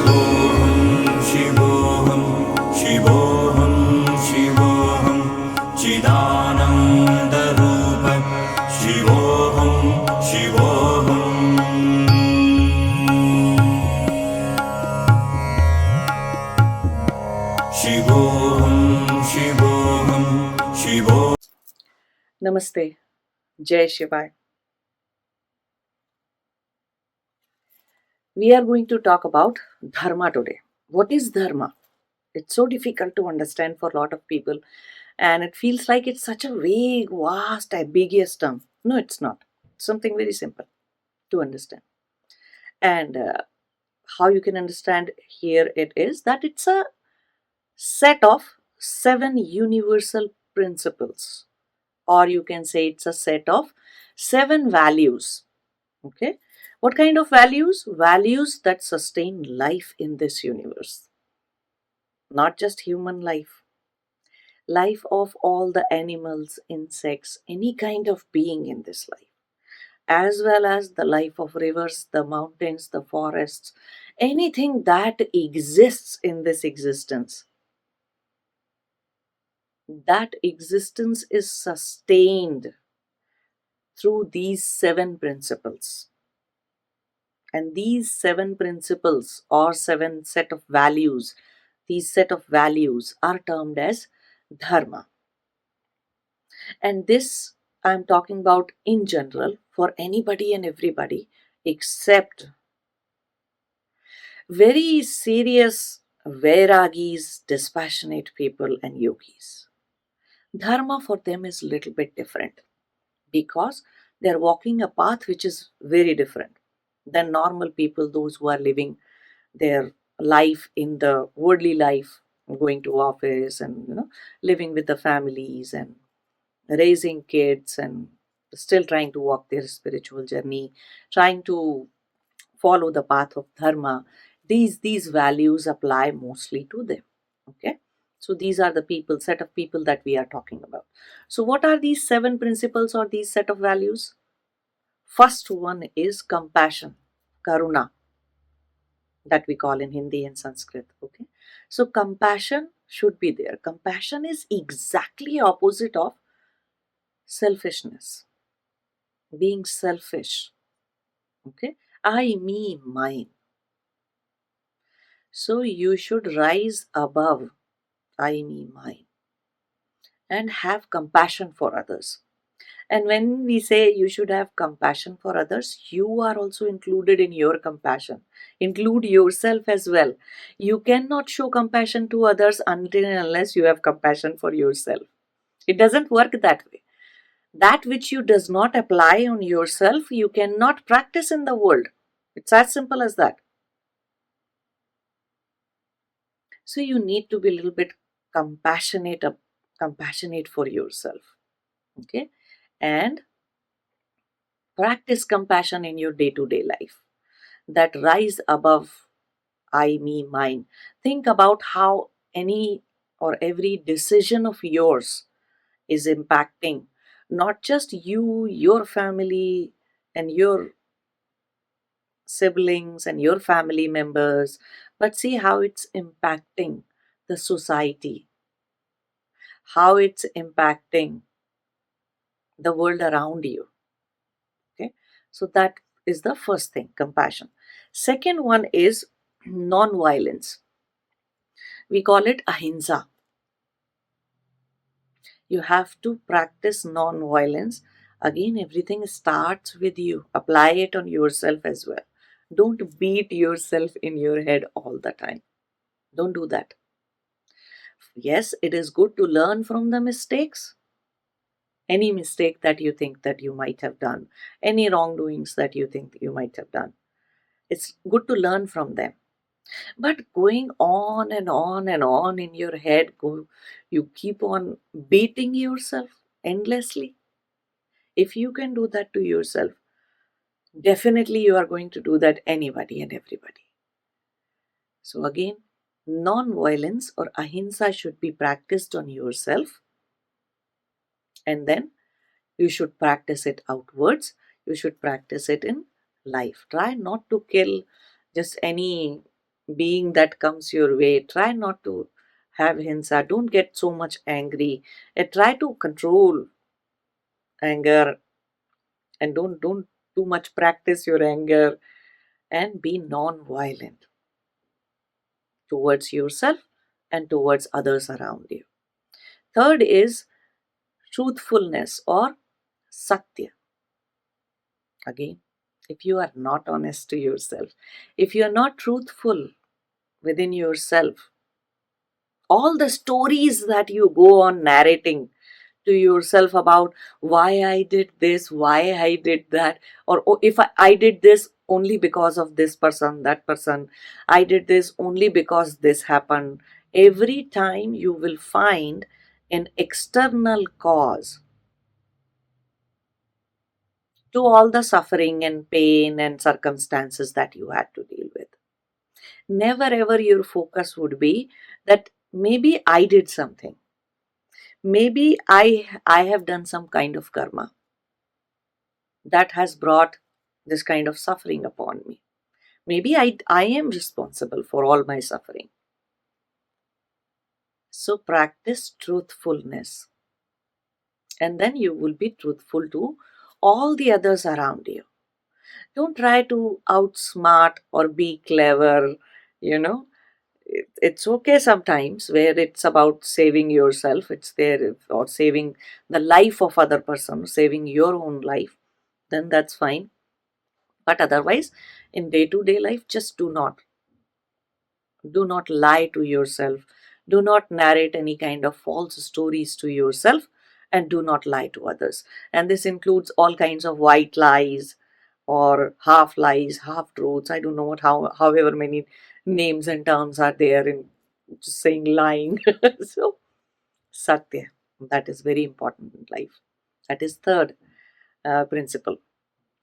Shivoham, Shivoham, Shivoham, Shivoham, Chidananda Rupa, Shivoham, Shivoham. Shivoham, Shivoham, Shivoham. Namaste. Jai Shiva. We are going to talk about Dharma today. What is Dharma? It's so difficult to understand for a lot of people, and it feels like it's such a vague, vast, ambiguous term. No, it's not. It's something very simple to understand. And how you can understand here it is that it's a set of 7 universal principles, or you can say it's a set of 7 values. Okay, what kind of values? Values that sustain life in this universe, not just human life, life of all the animals, insects, any kind of being in this life, as well as the life of rivers, the mountains, the forests, anything that exists in this existence. That existence is sustained through these 7 principles. And these 7 principles or 7 set of values, these set of values are termed as Dharma. And this I'm talking about in general for anybody and everybody except very serious Vairagis, dispassionate people and yogis. Dharma for them is a little bit different because they're walking a path which is very different than normal people, those who are living their life in the worldly life, going to office and living with the families and raising kids and still trying to walk their spiritual journey, trying to follow the path of dharma. These values apply mostly to them. Okay, so these are the people, set of people that we are talking about. So what are these 7 principles or these set of values? First one is compassion, karuna, that we call in Hindi and Sanskrit. Okay, so compassion should be there. Compassion is exactly opposite of selfishness, being selfish. Okay, I, me, mine. So you should rise above I, me, mine and have compassion for others. And when we say you should have compassion for others, you are also included in your compassion. Include yourself as well. You cannot show compassion to others until and unless you have compassion for yourself. It doesn't work that way. That which you does not apply on yourself, you cannot practice in the world. It's as simple as that. So you need to be a little bit compassionate, compassionate for yourself. Okay, and practice compassion in your day-to-day life. That rise above I, me, mine. Think about how any or every decision of yours is impacting not just you, your family, and your siblings and your family members, but see how it's impacting the society, how it's impacting the world around you. Okay, so that is the first thing, compassion. Second one is non-violence. We call it ahimsa. You have to practice non-violence. Again, everything starts with you. Apply it on yourself as well. Don't beat yourself in your head all the time. Don't do that. Yes, it is good to learn from the mistakes. Any mistake that you think that you might have done, any wrongdoings that you think you might have done. It's good to learn from them. But going on and on and on in your head, you keep on beating yourself endlessly. If you can do that to yourself, definitely you are going to do that anybody and everybody. So again, non-violence or ahimsa should be practiced on yourself, and then you should practice it outwards. You should practice it in life. Try not to kill just any being that comes your way, try not to have hinsa. Don't get so much angry. Try to control anger, and don't too much practice your anger, and be non-violent towards yourself and towards others around you. Third is truthfulness or satya. Again, if you are not honest to yourself, if you are not truthful within yourself, all the stories that you go on narrating to yourself about why I did this, why I did that, or "Oh, if I did this only because of this person, that person, I did this only because this happened." Every time you will find an external cause to all the suffering and pain and circumstances that you had to deal with. Never ever your focus would be that maybe I did something. Maybe I have done some kind of karma that has brought this kind of suffering upon me. Maybe I am responsible for all my suffering. So practice truthfulness, and then you will be truthful to all the others around you. Don't try to outsmart or be clever, you know. It's okay sometimes where it's about saving yourself, it's there, or saving the life of other person, saving your own life, then that's fine. But otherwise, in day to day life, just do not lie to yourself. Do not narrate any kind of false stories to yourself, and do not lie to others. And this includes all kinds of white lies or half lies, half truths. I don't know however many names and terms are there in just saying lying. So, satya, that is very important in life. That is third principle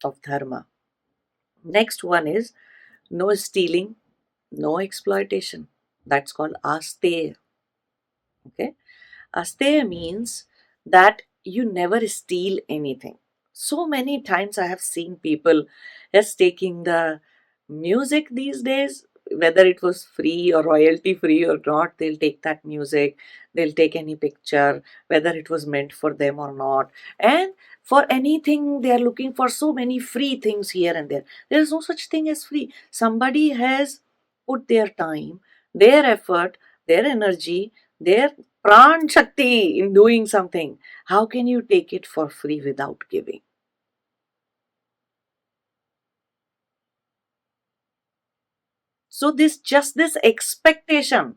of dharma. Next one is no stealing, no exploitation. That's called asteya. Okay, asteya means that you never steal anything. So many times I have seen people just taking the music these days, whether it was free or royalty free or not, they'll take that music, they'll take any picture, whether it was meant for them or not. And for anything, they are looking for so many free things here and there. There is no such thing as free. Somebody has put their time, their effort, their energy, their pran shakti in doing something. How can you take it for free without giving? So this expectation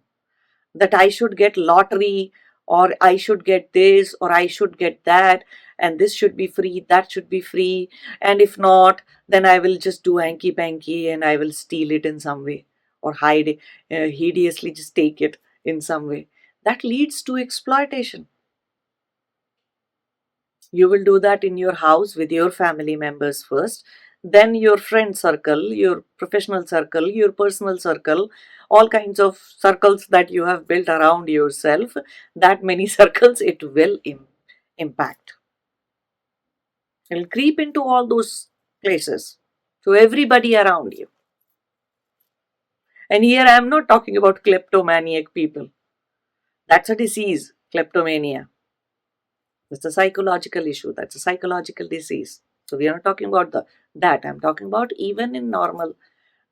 that I should get lottery, or I should get this, or I should get that, and this should be free, that should be free, and if not, then I will just do hanky panky and I will steal it in some way, or hide it, hideously just take it in some way. That leads to exploitation. You will do that in your house with your family members first, then your friend circle, your professional circle, your personal circle, all kinds of circles that you have built around yourself. That many circles it will impact. It will creep into all those places, to everybody around you. And here I am not talking about kleptomaniac people. That's a disease, kleptomania. It's a psychological issue. That's a psychological disease. So we are not talking about that. I'm talking about even in normal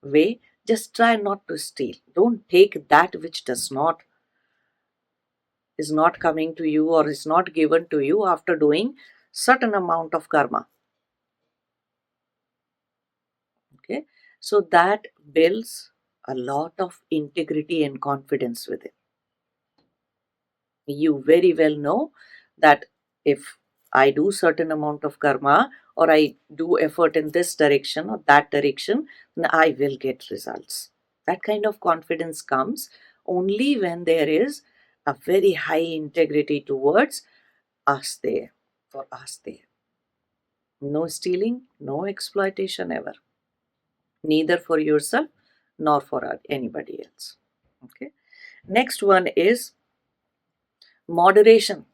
way. Just try not to steal. Don't take that which does not is not coming to you or is not given to you after doing certain amount of karma. Okay. So that builds a lot of integrity and confidence within. You very well know that if I do certain amount of karma, or I do effort in this direction or that direction, then I will get results. That kind of confidence comes only when there is a very high integrity towards us there, for us there. No stealing, no exploitation ever, neither for yourself nor for anybody else. Okay. Next one is moderation.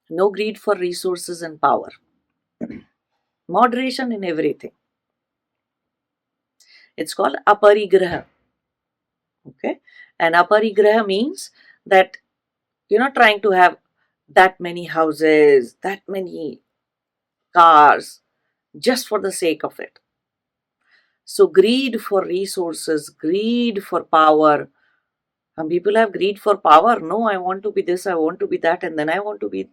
No greed for resources and power. Moderation in everything. It's called aparigraha. Okay, and aparigraha means that you're not trying to have that many houses, that many cars, just for the sake of it. So, greed for resources, greed for power. Some people have greed for power. No, I want to be this, I want to be that, and then I want to be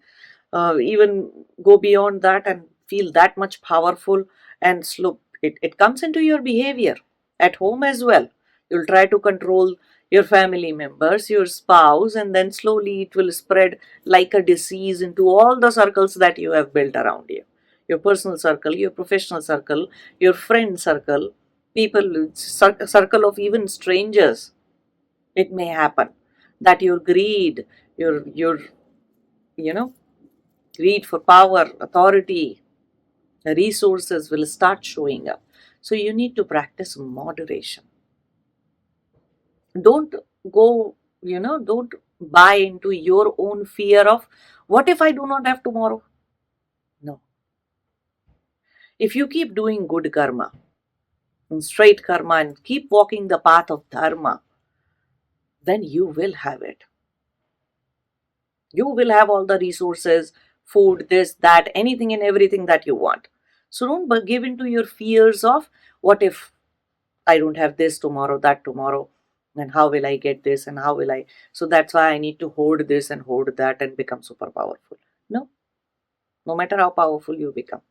even go beyond that and feel that much powerful. And slow, it comes into your behavior at home as well. You'll try to control your family members, your spouse, and then slowly it will spread like a disease into all the circles that you have built around you, your personal circle, your professional circle, your friend circle, people, circle of even strangers. It may happen that your greed, your you know greed for power, authority, resources will start showing up. So you need to practice moderation. Don't go, don't buy into your own fear of what if I do not have tomorrow. No. If you keep doing good karma and straight karma and keep walking the path of dharma, then you will have it. You will have all the resources, food, this, that, anything and everything that you want. So don't give into your fears of what if I don't have this tomorrow, that tomorrow, and how will I get this and how will I. So that's why I need to hoard this and hoard that and become super powerful. No, no matter how powerful you become,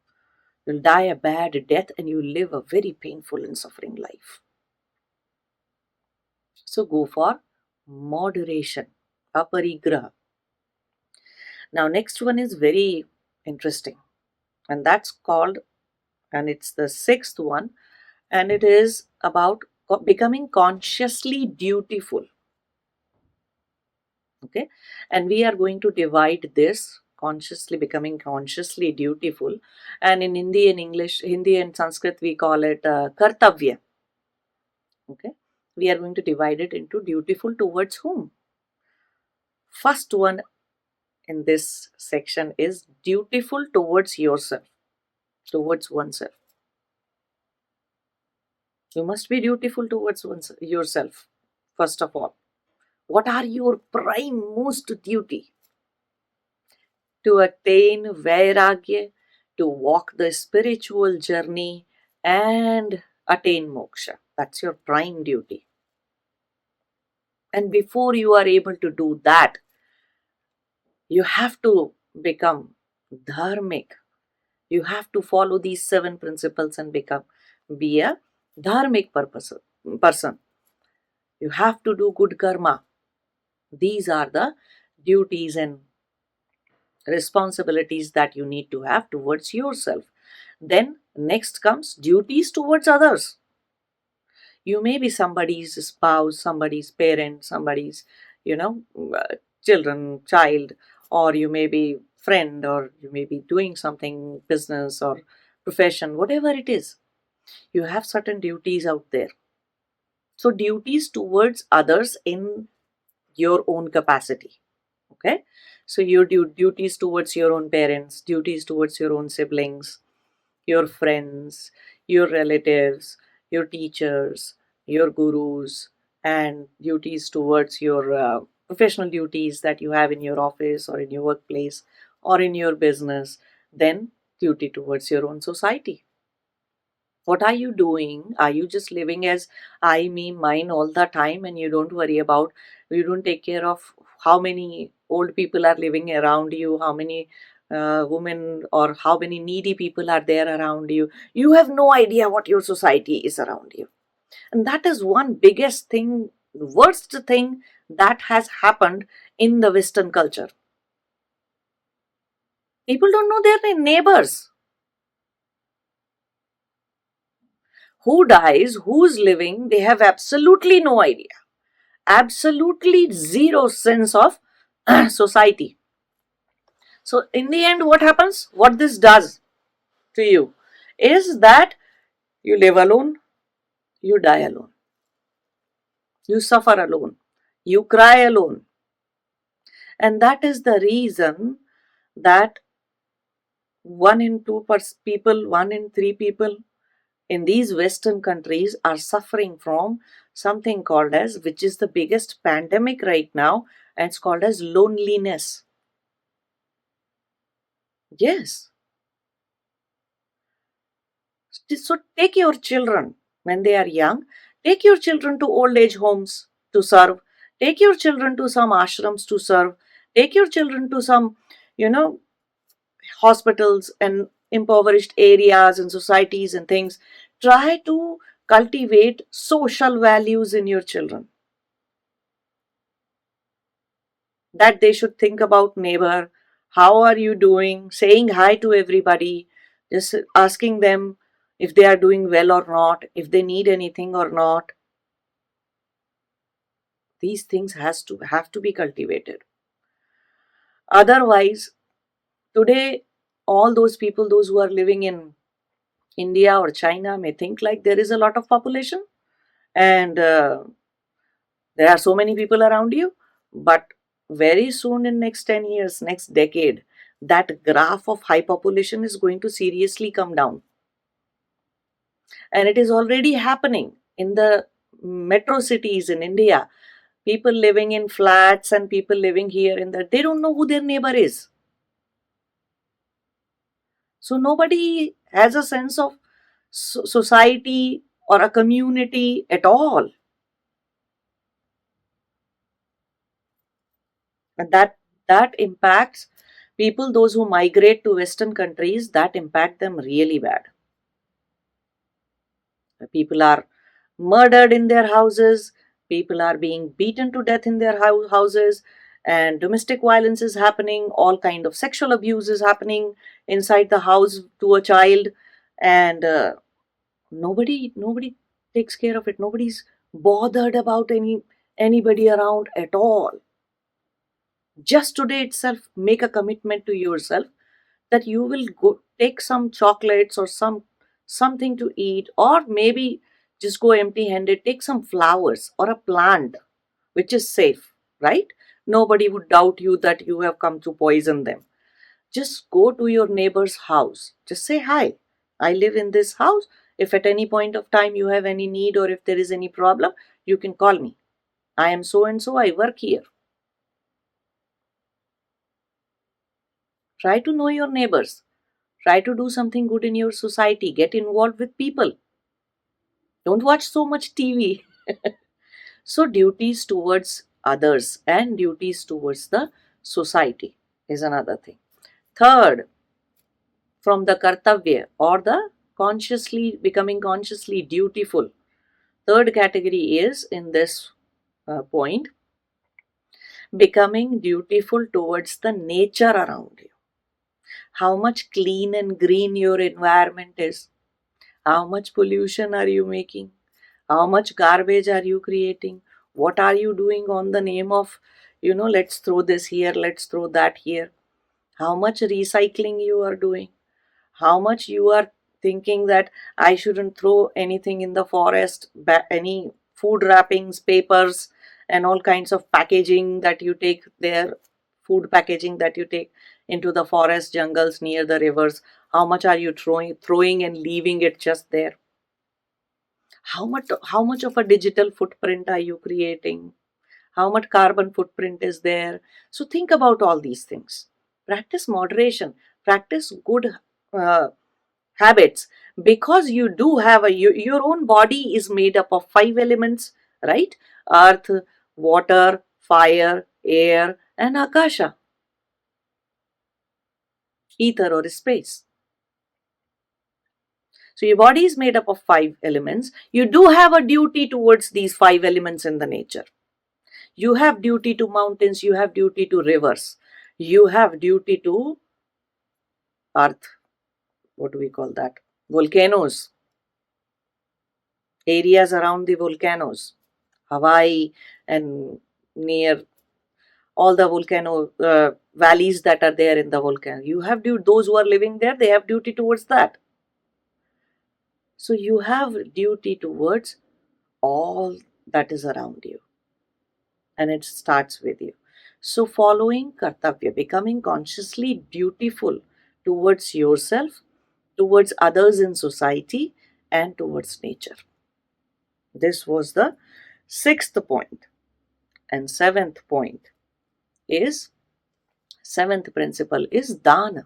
you'll die a bad death and you live a very painful and suffering life. So go for moderation, aparigraha. Now, next one is very interesting, and that's called, and it's the sixth one, and it is about becoming consciously dutiful. Okay, and we are going to divide this consciously, becoming consciously dutiful, and in Hindi and Sanskrit we call it kartavya. Okay, we are going to divide it into dutiful towards whom. First one in this section is dutiful towards yourself, towards oneself. You must be dutiful towards yourself. First of all, what are your prime most duty? To attain vairagya, to walk the spiritual journey and attain moksha. That's your prime duty. And before you are able to do that, you have to become dharmic. You have to follow these 7 principles and be a dharmic person. You have to do good karma. These are the duties and responsibilities that you need to have towards yourself. Then next comes duties towards others. You may be somebody's spouse, somebody's parent, somebody's, you know, child, or you may be friend, or you may be doing something, business or profession, whatever it is. You have certain duties out there. So duties towards others in your own capacity. Okay, so your duties towards your own parents, duties towards your own siblings, your friends, your relatives, your teachers, your gurus, and duties towards your professional duties that you have in your office or in your workplace or in your business. Then duty towards your own society. What are you doing? Are you just living as I, me, mine all the time, and you don't worry about, you don't take care of how many old people are living around you, how many women or how many needy people are there around you? You have no idea what your society is around you. And that is one biggest thing, worst thing that has happened in the Western culture. People don't know their neighbors. Who dies, who's living, they have absolutely no idea. Absolutely zero sense of society. So, in the end, what happens? What this does to you is that you live alone, you die alone, you suffer alone, you cry alone. And that is the reason that 1 in 2 people, 1 in 3 people in these Western countries are suffering from something called as, which is the biggest pandemic right now, and it's called as loneliness. Yes. So take your children when they are young, take your children to old age homes to serve, take your children to some ashrams to serve, take your children to some, you know, hospitals and impoverished areas and societies and things. Try to cultivate social values in your children, that they should think about neighbor, how are you doing, saying hi to everybody, just asking them if they are doing well or not, if they need anything or not. These things have to be cultivated. Otherwise, today, all those people, those who are living in India or China, may think like there is a lot of population and there are so many people around you, but very soon, in next 10 years, next decade, that graph of high population is going to seriously come down, and it is already happening in the metro cities in India. People living in flats and people living here in that, they don't know who their neighbor is. So nobody has a sense of society or a community at all. And that impacts people, those who migrate to Western countries, that impact them really bad. People are murdered in their houses, people are being beaten to death in their houses, and domestic violence is happening, all kind of sexual abuse is happening inside the house to a child, and nobody takes care of it. Nobody's bothered about anybody around at all. Just today itself, make a commitment to yourself that you will go take some chocolates or something to eat, or maybe just go empty handed, take some flowers or a plant which is safe, right? Nobody would doubt you that you have come to poison them. Just go to your neighbor's house, just say hi, I live in this house, if at any point of time you have any need or if there is any problem, you can call me. I am so and so, I work here. Try to know your neighbors. Try to do something good in your society. Get involved with people. Don't watch so much TV. So, duties towards others and duties towards the society is another thing. Third, from the kartavya or the consciously becoming consciously dutiful. Third category is in this point, becoming dutiful towards the nature around you. How much clean and green your environment is. How much pollution are you making? How much garbage are you creating? What are you doing on the name of, let's throw this here, let's throw that here? How much recycling you are doing? How much you are thinking that I shouldn't throw anything in the forest, any food wrappings, papers, and all kinds of packaging that you take there, food packaging that you take into the forest, jungles, near the rivers? How much are you throwing and leaving it just there? How much of a digital footprint are you creating? How much carbon footprint is there? So think about all these things. Practice moderation, practice good uh, habits, because you do have your own body is made up of five elements, right? Earth, water, fire, air, and akasha, ether or space. So your body is made up of five elements. You do have a duty towards these five elements in the nature. You have duty to mountains, you have duty to rivers, you have duty to earth. What do we call that? Volcanoes, areas around the volcanoes, Hawaii, and near all the volcano valleys that are there in the volcano. You have those who are living there, they have duty towards that. So you have duty towards all that is around you, and it starts with you. So, following kartavya, becoming consciously dutiful towards yourself, towards others in society, and towards nature. This was the sixth point. And seventh principle is Dana,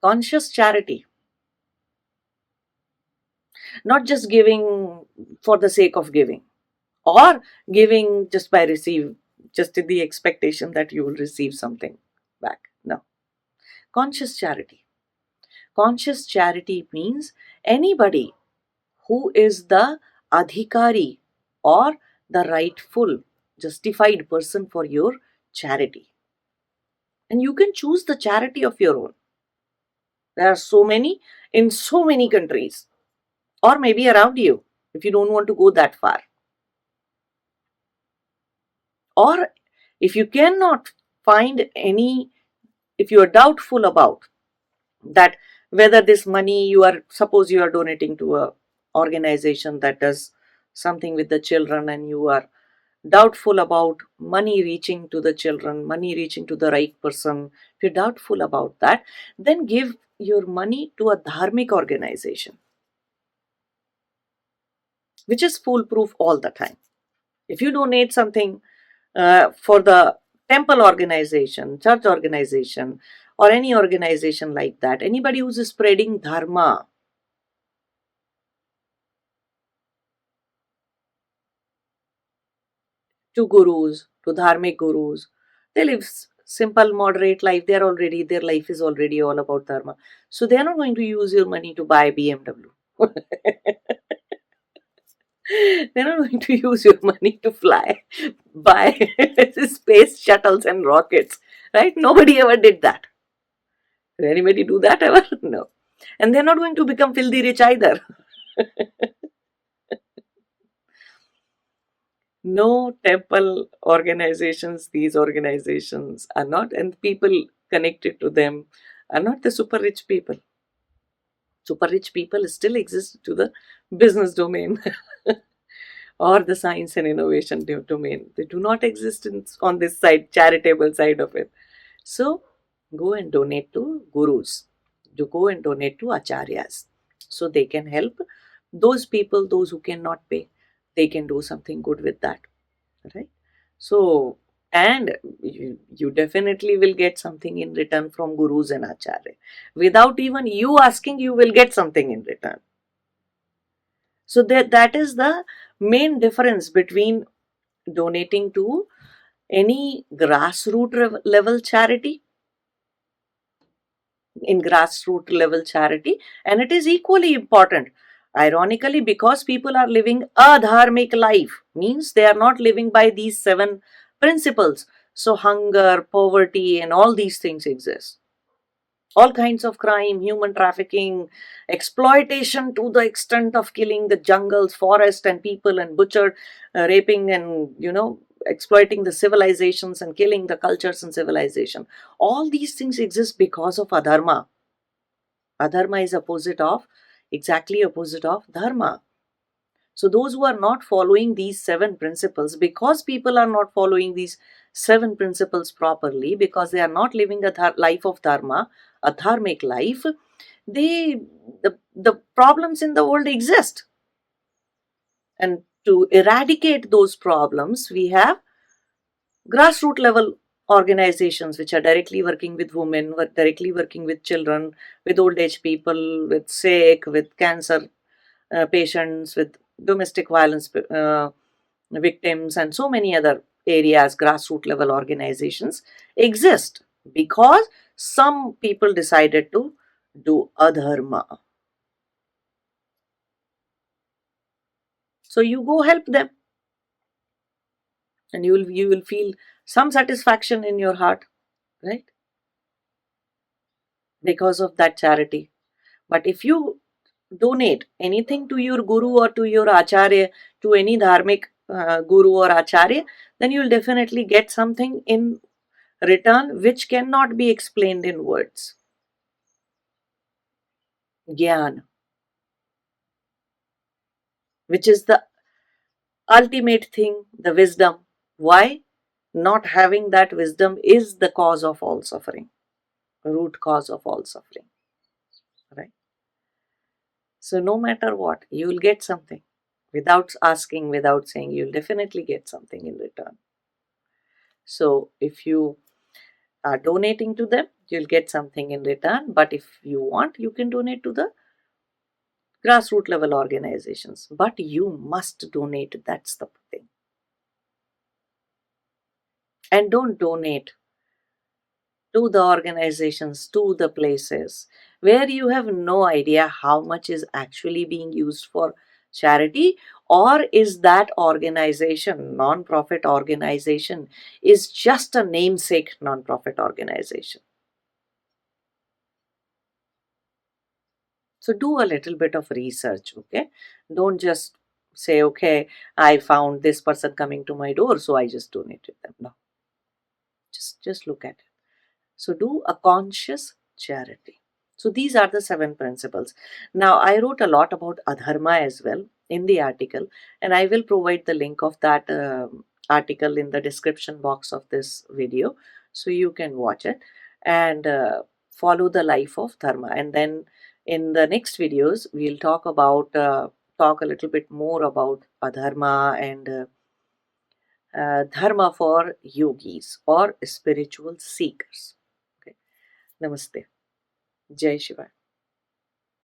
conscious charity, not just giving for the sake of giving, or giving just by just in the expectation that you will receive something back. No. Conscious charity. Conscious charity means anybody who is the adhikari or the rightful, justified person for your charity. And you can choose the charity of your own. There are so many in so many countries, or maybe around you if you don't want to go that far. Or if you cannot find any, if you are doubtful about that, whether this money suppose you are donating to a organization that does something with the children, and you are doubtful about money reaching to the children, money reaching to the right person, if you're doubtful about that, then give your money to a dharmic organization, which is foolproof all the time. If you donate something for the temple organization, church organization, or any organization like that, anybody who's spreading dharma, to gurus, to dharmic gurus, they live simple, moderate life. Their life is already all about dharma. So they're not going to use your money to buy BMW. They're not going to use your money to buy space shuttles and rockets, right? Nobody ever did that. Did anybody do that ever? No. And they're not going to become filthy rich either. No temple organizations, these organizations are not, and people connected to them are not the super rich people. Super rich people still exist to the business domain or the science and innovation domain. They do not exist on this side, charitable side of it. So go and donate to gurus. Go and donate to acharyas. So they can help those people, those who cannot pay. They can do something good with that. Right? So, and you definitely will get something in return from gurus and acharya. Without even you asking, you will get something in return. So that is the main difference between donating to any grassroots level charity, and it is equally important, ironically, because people are living a dharmic life, means they are not living by these 7 principles. So hunger, poverty, and all these things exist. All kinds of crime, human trafficking, exploitation to the extent of killing the jungles, forest, and people, and butchered, raping, and exploiting the civilizations and killing the cultures and civilization. All these things exist because of adharma. Adharma is exactly opposite of dharma. So those who are not following these 7 principles, because people are not following these 7 principles properly, because they are not living a life of dharma, a dharmic life, the problems in the world exist. And to eradicate those problems, we have grassroots level organizations which are directly working with women, directly working with children, with old age people, with sick, with cancer patients, with domestic violence victims, and so many other areas. Grassroots level organizations exist because some people decided to do adharma. So you go help them, and you will feel some satisfaction in your heart, right? Because of that charity. But if you donate anything to your guru or to your acharya, to any dharmic guru or acharya, then you will definitely get something in return which cannot be explained in words. Gyan, which is the ultimate thing, the wisdom. Why? Not having that wisdom is the cause of all suffering, root cause of all suffering. Right? So no matter what, you will get something. Without asking, without saying, you'll definitely get something in return. So if you are donating to them, you'll get something in return. But if you want, you can donate to the grassroots level organizations. But you must donate. That's the thing. And don't donate to the organizations, to the places where you have no idea how much is actually being used for charity, or is that organization, non-profit organization, is just a namesake non-profit organization. So do a little bit of research, okay? Don't just say, okay, I found this person coming to my door, so I just donated them. No, just look at it. So do a conscious charity. So these are the 7 principles. Now I wrote a lot about adharma as well in the article, and I will provide the link of that article in the description box of this video, so you can watch it and follow the life of dharma. And then in the next videos we'll talk a little bit more about adharma and dharma for yogis or spiritual seekers. Okay. Namaste. Jai Shiva.